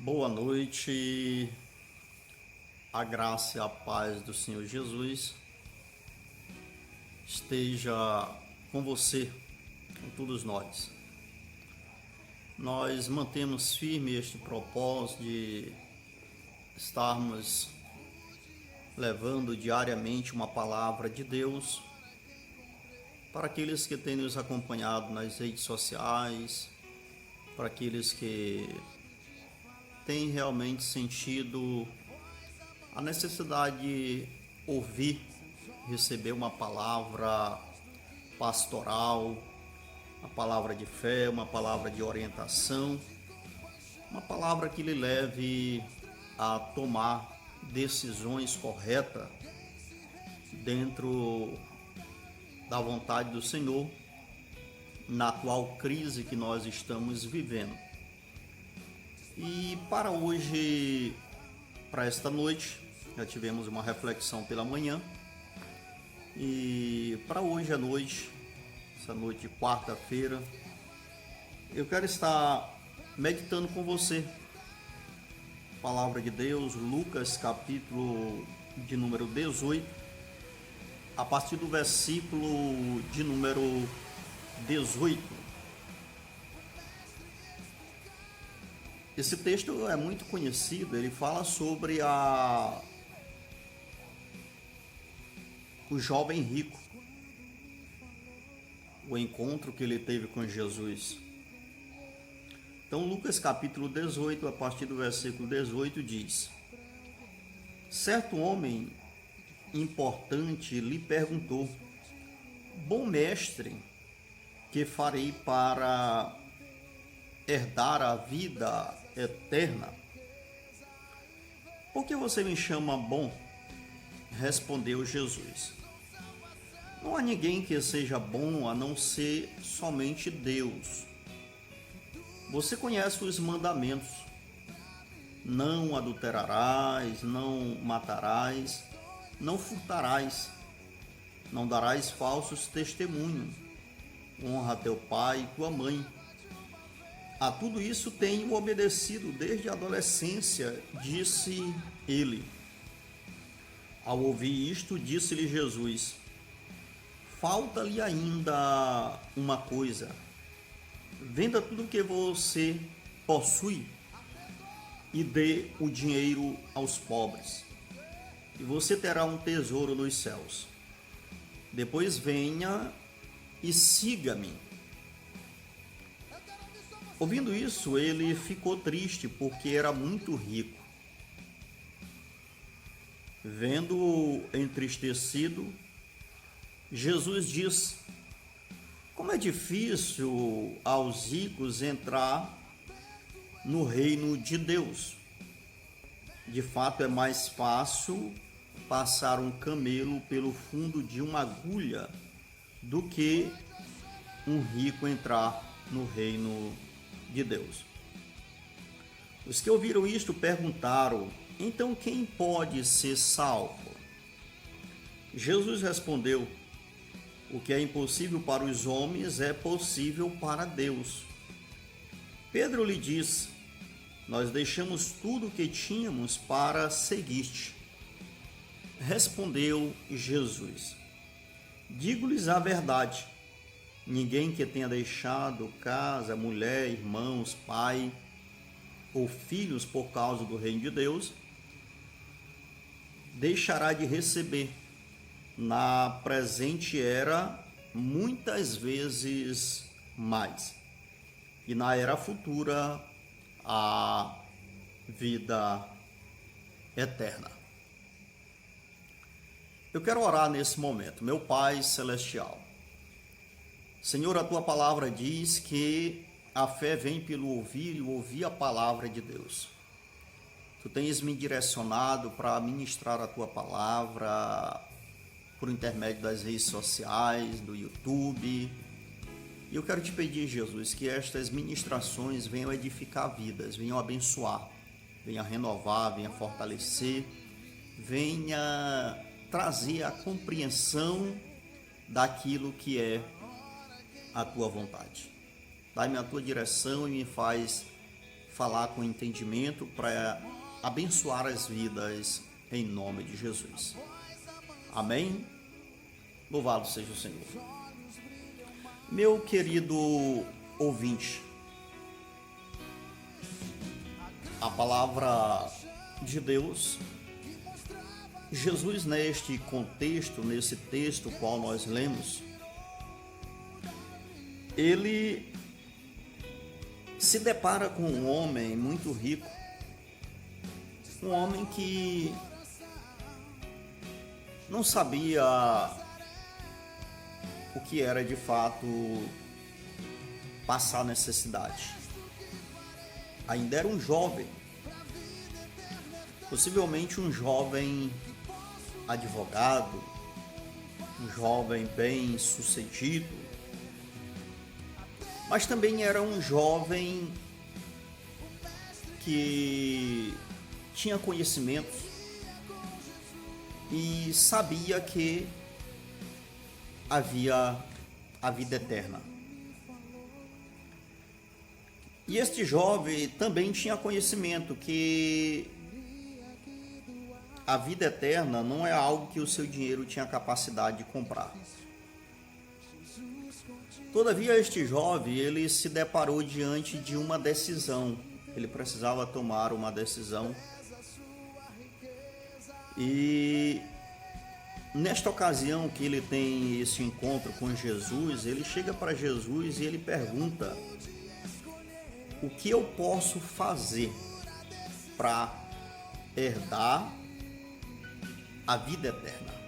Boa noite, a graça e a paz do Senhor Jesus esteja com você, com todos nós. Nós mantemos firme este propósito de estarmos levando diariamente uma palavra de Deus para aqueles que têm nos acompanhado nas redes sociais, para aqueles que têm realmente sentido a necessidade de ouvir, receber uma palavra pastoral, uma palavra de fé, uma palavra de orientação, uma palavra que lhe leve a tomar decisões corretas dentro da vontade do Senhor na atual crise que nós estamos vivendo. E para hoje, para esta noite, já tivemos uma reflexão pela manhã. E para hoje à noite, essa noite de quarta-feira, eu quero estar meditando com você. Palavra de Deus, Lucas capítulo de número 18, a partir do versículo de número 18. Esse texto é muito conhecido, ele fala sobre o jovem rico, o encontro que ele teve com Jesus. Então, Lucas capítulo 18, a partir do versículo 18, diz: Certo homem importante lhe perguntou: Bom mestre, que farei para herdar a vida eterna? Por que você me chama bom? Respondeu Jesus: Não há ninguém que seja bom a não ser somente Deus. Você conhece os mandamentos: não adulterarás, não matarás, não furtarás, não darás falsos testemunhos, honra teu pai e tua mãe. A tudo isso tenho obedecido desde a adolescência, disse ele. Ao ouvir isto, disse-lhe Jesus: Falta-lhe ainda uma coisa. Venda tudo o que você possui e dê o dinheiro aos pobres, e você terá um tesouro nos céus. Depois venha e siga-me. Ouvindo isso, ele ficou triste, porque era muito rico. Vendo-o entristecido, Jesus disse: Como é difícil aos ricos entrar no reino de Deus. De fato, é mais fácil passar um camelo pelo fundo de uma agulha do que um rico entrar no reino de Deus. Os que ouviram isto perguntaram: Então quem pode ser salvo? Jesus respondeu: O que é impossível para os homens é possível para Deus. Pedro lhe disse: Nós deixamos tudo o que tínhamos para seguir-te. Respondeu Jesus: Digo-lhes a verdade. Ninguém que tenha deixado casa, mulher, irmãos, pai ou filhos por causa do reino de Deus, deixará de receber na presente era muitas vezes mais, e na era futura a vida eterna. Eu quero orar nesse momento. Meu Pai Celestial, Senhor, a Tua palavra diz que a fé vem pelo ouvir e ouvir a palavra de Deus. Tu tens me direcionado para ministrar a Tua palavra por intermédio das redes sociais, do YouTube. E eu quero te pedir, Jesus, que estas ministrações venham edificar vidas, venham abençoar, venham renovar, venham fortalecer, venha trazer a compreensão daquilo que é a tua vontade. Dá-me a tua direção e me faz falar com entendimento para abençoar as vidas em nome de Jesus. Amém? Louvado seja o Senhor. Meu querido ouvinte, a palavra de Deus, Jesus neste contexto, nesse texto qual nós lemos, ele se depara com um homem muito rico, um homem que não sabia o que era de fato passar necessidade. Ainda era um jovem, possivelmente um jovem advogado, um jovem bem sucedido, mas também era um jovem que tinha conhecimentos e sabia que havia a vida eterna. E este jovem também tinha conhecimento que a vida eterna não é algo que o seu dinheiro tinha capacidade de comprar. Todavia, este jovem, ele se deparou diante de uma decisão. Ele precisava tomar uma decisão. E nesta ocasião que ele tem esse encontro com Jesus, ele chega para Jesus e ele pergunta: o que eu posso fazer para herdar a vida eterna?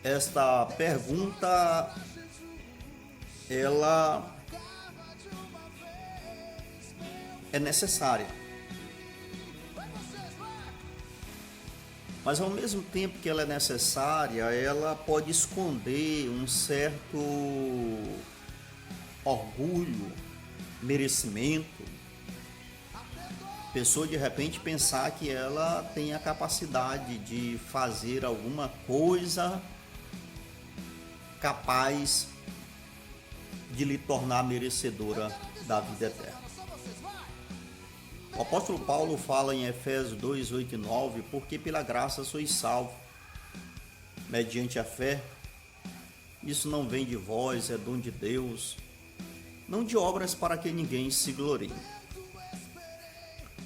Esta pergunta, ela é necessária, mas ao mesmo tempo que ela é necessária, ela pode esconder um certo orgulho, merecimento. Pessoa de repente pensar que ela tem a capacidade de fazer alguma coisa capaz de lhe tornar merecedora da vida eterna. O apóstolo Paulo fala em Efésios 2, 8 e 9, porque pela graça sois salvos, mediante a fé. Isso não vem de vós, é dom de Deus, não de obras para que ninguém se glorie.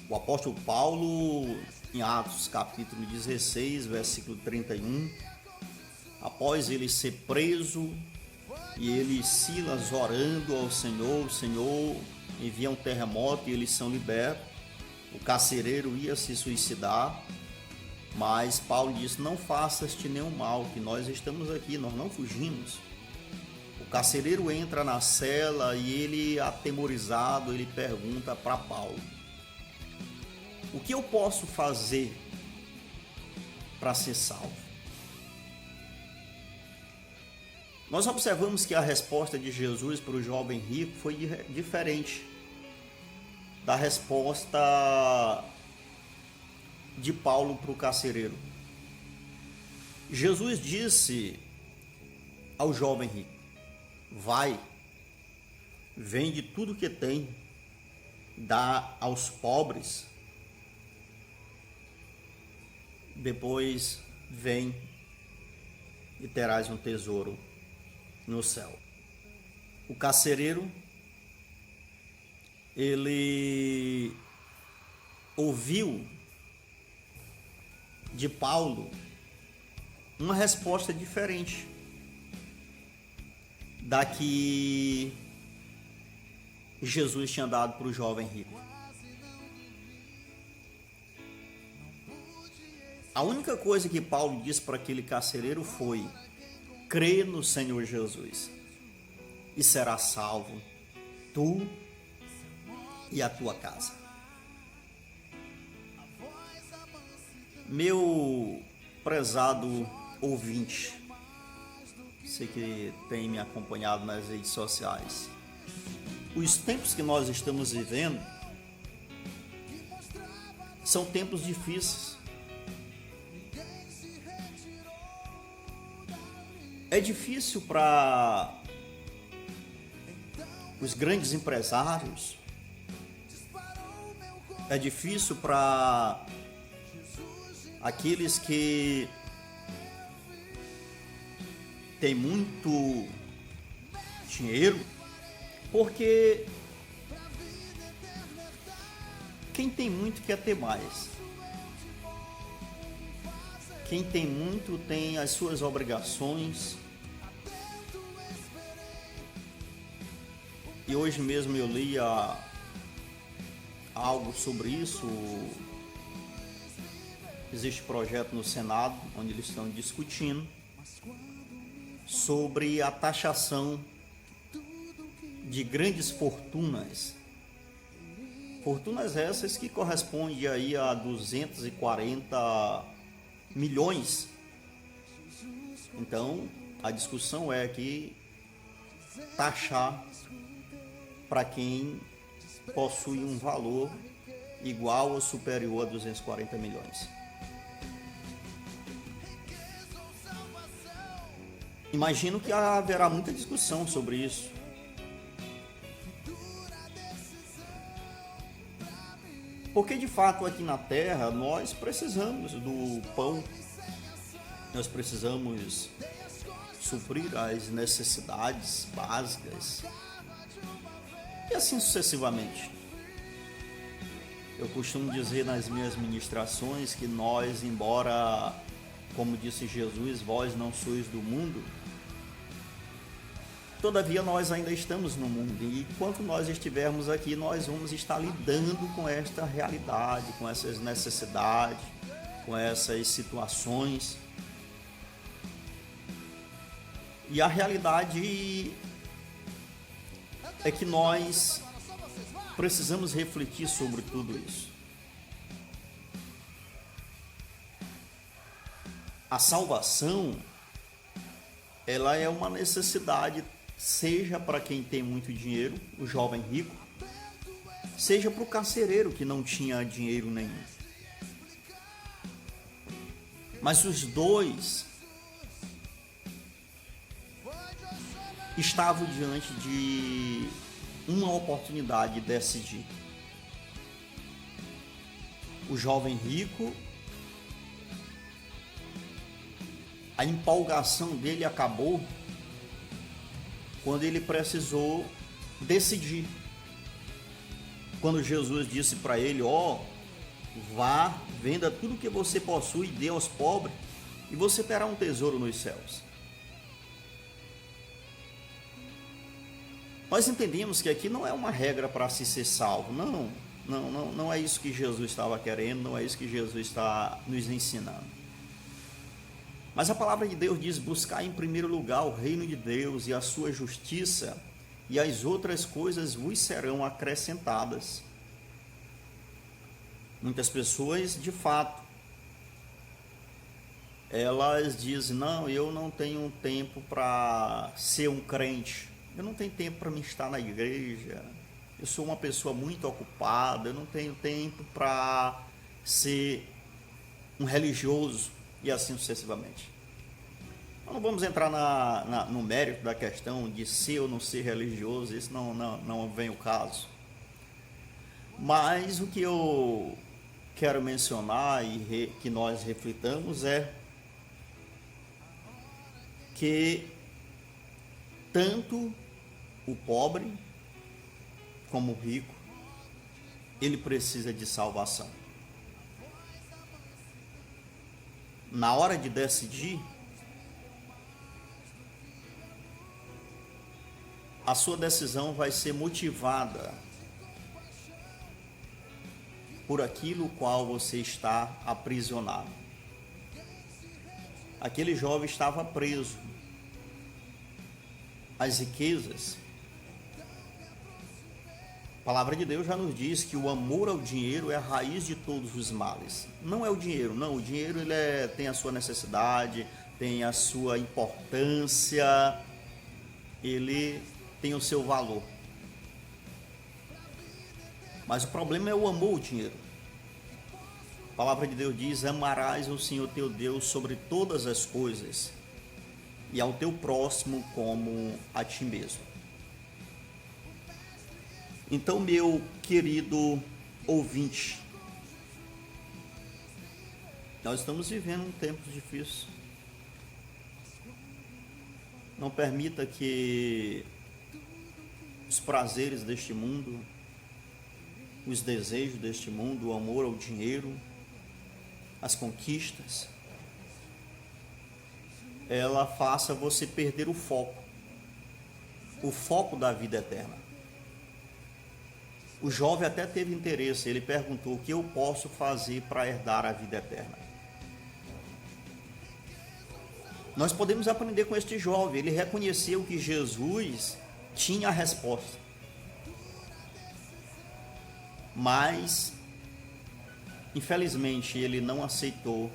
O apóstolo Paulo, em Atos capítulo 16, versículo 31, após ele ser preso e ele e Silas orando ao Senhor, o Senhor envia um terremoto e eles são libertos. O carcereiro ia se suicidar, mas Paulo disse: não faças-te nenhum mal, que nós estamos aqui, nós não fugimos. O carcereiro entra na cela e ele, atemorizado, ele pergunta para Paulo: o que eu posso fazer para ser salvo? Nós observamos que a resposta de Jesus para o jovem rico foi diferente da resposta de Paulo para o carcereiro. Jesus disse ao jovem rico: vai, vende tudo que tem, dá aos pobres, depois vem e terás um tesouro no céu. O carcereiro, ele ouviu de Paulo uma resposta diferente da que Jesus tinha dado para o jovem rico. A única coisa que Paulo disse para aquele carcereiro foi: crê no Senhor Jesus e será salvo, tu e a tua casa. Meu prezado ouvinte, você que tem me acompanhado nas redes sociais, os tempos que nós estamos vivendo são tempos difíceis. É difícil para os grandes empresários, é difícil para aqueles que têm muito dinheiro, porque quem tem muito quer ter mais. Quem tem muito tem as suas obrigações. E hoje mesmo eu li algo sobre isso. Existe projeto no Senado onde eles estão discutindo sobre a taxação de grandes fortunas. Fortunas essas que correspondem aí a 240 milhões. Então, a discussão é que taxar para quem possui um valor igual ou superior a 240 milhões. Imagino que haverá muita discussão sobre isso. Porque de fato aqui na Terra nós precisamos do pão, nós precisamos suprir as necessidades básicas e assim sucessivamente. Eu costumo dizer nas minhas ministrações que nós, embora, como disse Jesus, vós não sois do mundo, todavia nós ainda estamos no mundo, e enquanto nós estivermos aqui, nós vamos estar lidando com esta realidade, com essas necessidades, com essas situações. E a realidade é que nós precisamos refletir sobre tudo isso. A salvação, ela é uma necessidade, seja para quem tem muito dinheiro, o jovem rico, seja para o carcereiro que não tinha dinheiro nenhum. Mas os dois estavam diante de uma oportunidade de decidir. O jovem rico, a empolgação dele acabou quando ele precisou decidir. Quando Jesus disse para ele, vá, venda tudo que você possui e dê aos pobres, e você terá um tesouro nos céus. Nós entendemos que aqui não é uma regra para se ser salvo, não é isso que Jesus estava querendo, não é isso que Jesus está nos ensinando. Mas a palavra de Deus diz, buscar em primeiro lugar o reino de Deus e a sua justiça, e as outras coisas vos serão acrescentadas. Muitas pessoas, de fato, elas dizem, não, eu não tenho tempo para ser um crente, eu não tenho tempo para me estar na igreja, eu sou uma pessoa muito ocupada, eu não tenho tempo para ser um religioso, e assim sucessivamente. Não vamos entrar no mérito da questão de ser ou não ser religioso, isso não vem o caso. Mas o que eu quero mencionar e que nós reflitamos é que tanto o pobre como o rico, ele precisa de salvação. Na hora de decidir, a sua decisão vai ser motivada por aquilo qual você está aprisionado. Aquele jovem estava preso às riquezas. A palavra de Deus já nos diz que o amor ao dinheiro é a raiz de todos os males. Não é o dinheiro, não. O dinheiro tem a sua necessidade, tem a sua importância, ele tem o seu valor. Mas o problema é o amor ao dinheiro. A palavra de Deus diz, amarás o Senhor teu Deus sobre todas as coisas e ao teu próximo como a ti mesmo. Então, meu querido ouvinte, nós estamos vivendo um tempo difícil. Não permita que os prazeres deste mundo, os desejos deste mundo, o amor ao dinheiro, as conquistas, ela faça você perder o foco da vida eterna. O jovem até teve interesse, ele perguntou: o que eu posso fazer para herdar a vida eterna? Nós podemos aprender com este jovem, ele reconheceu que Jesus tinha a resposta, mas infelizmente ele não aceitou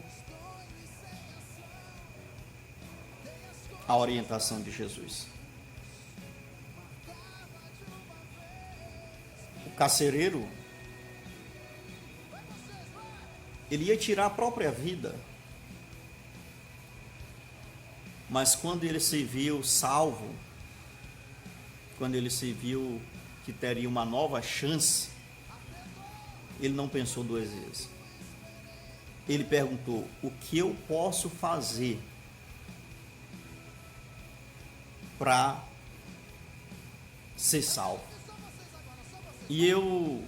a orientação de Jesus. O carcereiro, ele ia tirar a própria vida, mas quando ele se viu salvo, quando ele se viu que teria uma nova chance, ele não pensou duas vezes. Ele perguntou: o que eu posso fazer para ser salvo? E eu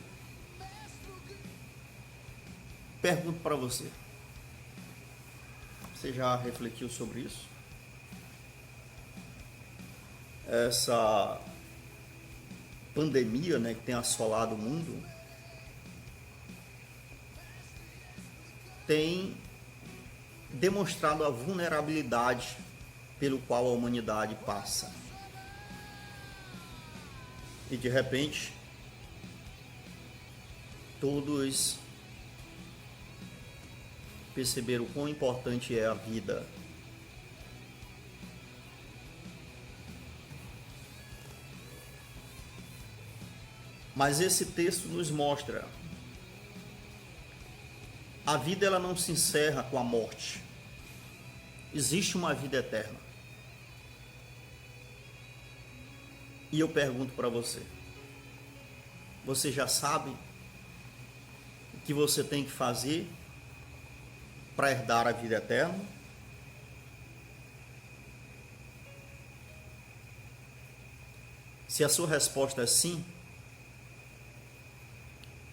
pergunto para você: você já refletiu sobre isso? Essa pandemia, né, que tem assolado o mundo, tem demonstrado a vulnerabilidade pelo qual a humanidade passa. E de repente, todos perceberam o quão importante é a vida. Mas esse texto nos mostra: a vida ela não se encerra com a morte. Existe uma vida eterna. E eu pergunto para você: você já sabe o que você tem que fazer para herdar a vida eterna? Se a sua resposta é sim,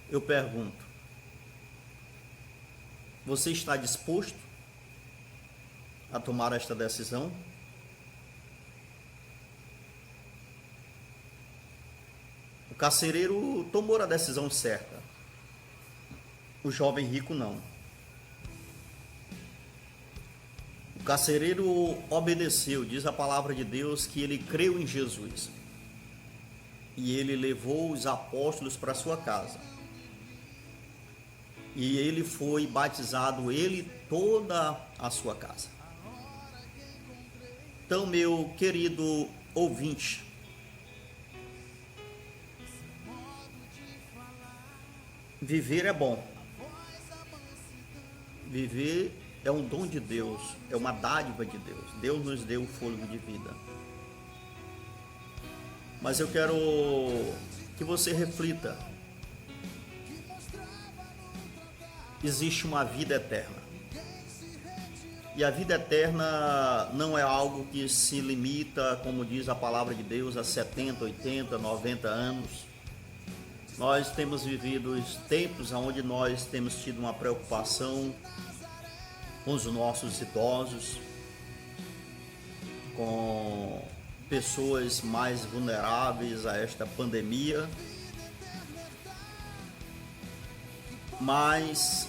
eu pergunto: você está disposto a tomar esta decisão? O carcereiro tomou a decisão certa, o jovem rico não. O carcereiro obedeceu, diz a palavra de Deus que ele creu em Jesus e ele levou os apóstolos para sua casa. E ele foi batizado, ele e toda a sua casa. Então, meu querido ouvinte, viver é bom. Viver é um dom de Deus, é uma dádiva de Deus. Deus nos deu o fôlego de vida. Mas eu quero que você reflita. Existe uma vida eterna. E a vida eterna não é algo que se limita, como diz a palavra de Deus, a 70, 80, 90 anos. Nós temos vivido os tempos onde nós temos tido uma preocupação com os nossos idosos, com pessoas mais vulneráveis a esta pandemia. Mas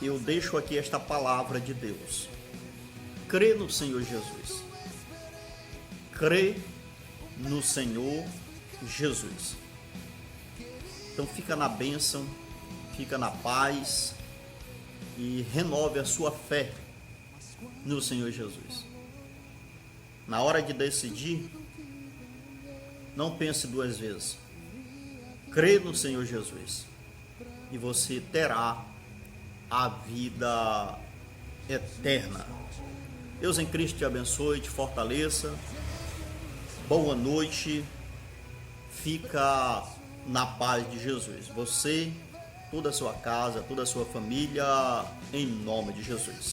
eu deixo aqui esta palavra de Deus: crê no Senhor Jesus. Crê no Senhor Jesus. Então fica na bênção, fica na paz e renove a sua fé no Senhor Jesus. Na hora de decidir, não pense duas vezes. Crê no Senhor Jesus e você terá a vida eterna. Deus em Cristo te abençoe, te fortaleça. Boa noite, fica na paz de Jesus. Você, toda a sua casa, toda a sua família, em nome de Jesus.